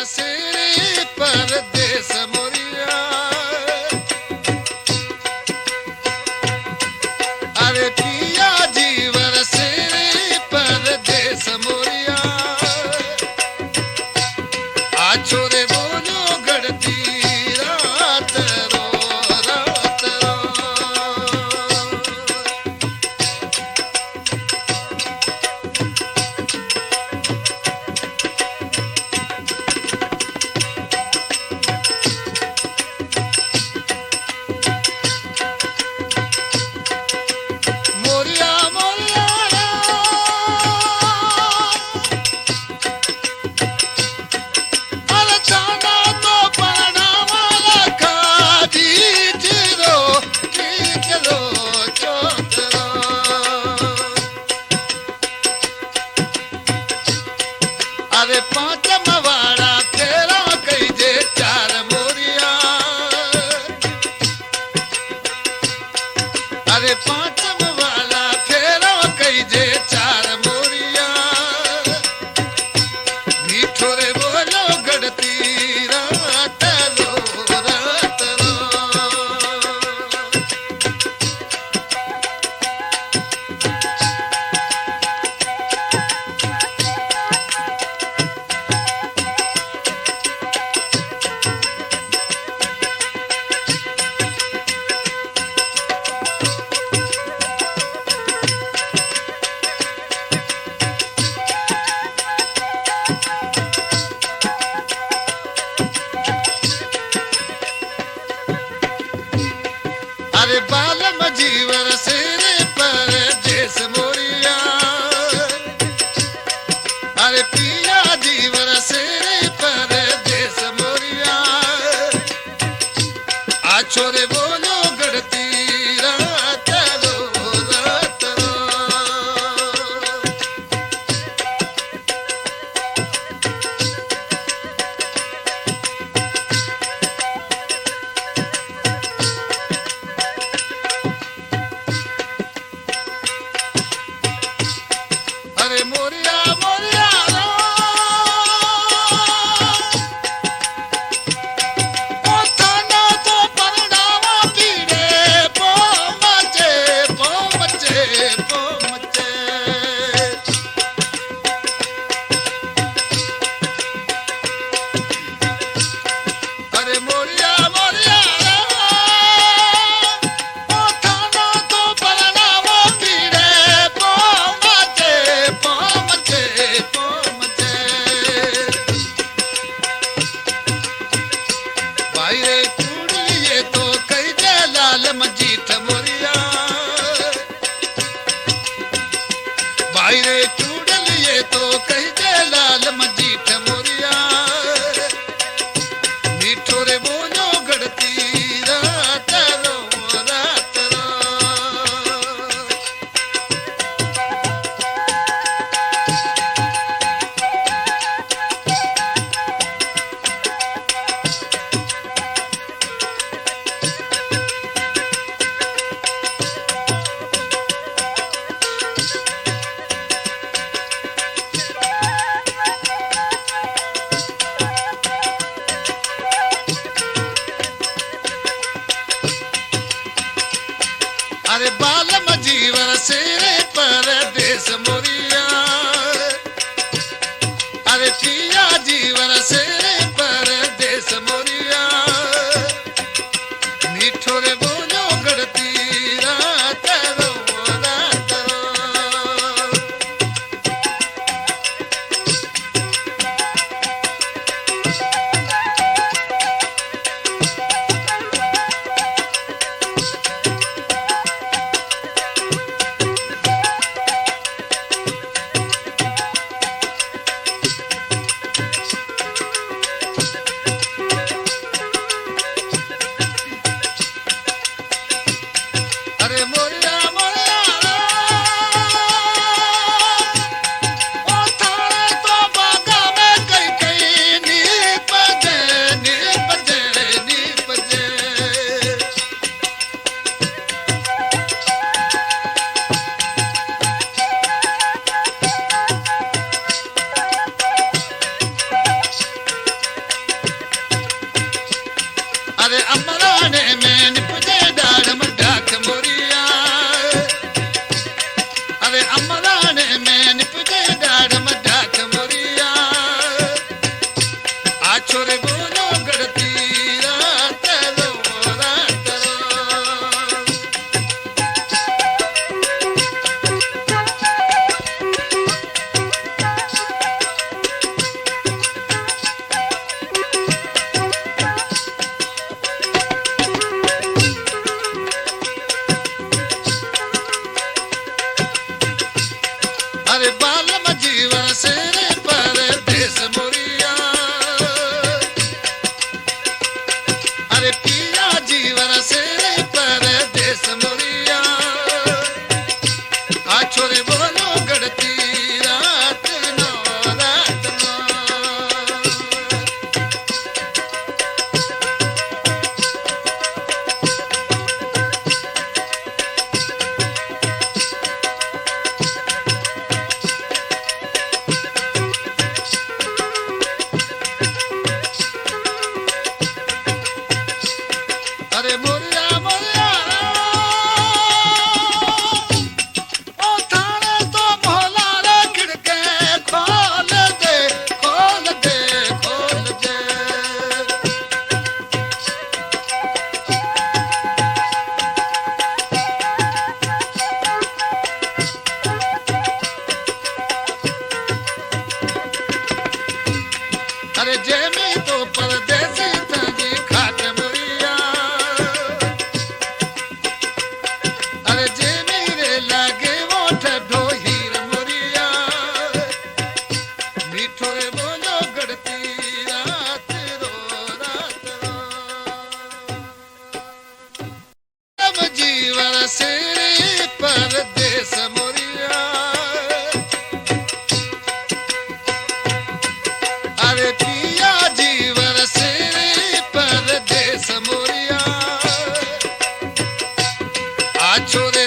से परदेस मोरिया अरे पिया जीवन से परदेस मोरिया आ छोरे बोलो गढ़ती रात रो रात रो मोरिया मोरिया अरे जाना तो पड़ना वाला खादी चिरो की चलो चोतरो अरे पांच मवाड़ा तेरा कई जे चार मोरिया अरे पांच मवाड़ा तेरा कई जे चार मोरिया मीठो रे बोलो गढ़ती रात रो रात रो अरे बालम जीवन से परदेस मोरिया अरे पिया जीवन से परदेस मोरिया आ छोरे बोलो गढ़ती रात रो रात रो अमलाने में निपजे डाढ़ मडाक मोरिया अरे अमलाने में निपजे डाढ़ मडाक मोरिया आ छोरे बोलो गड़ती रात रो रात रो अरे बालम जीवन से परदेस मोरिया अरे पिया जीवन से परदेस मोरिया आ छोरे बोलो गड़ती रात नो रात नो अरे मोरिया मोरिया ओ थाने तो मोहला रे खिड़के खोल दे खोल दे खोल दे अरे जेमी तो परदेसी थी खाट मोरिया अरे जे मेरे लागे वो ठडो हीर मोरिया मीठो रे बोलो गड़ती रात रो रात रो अब जीवन से परदेस मोरिया अरे पिया जीवन से परदेस मोरिया आ छोरे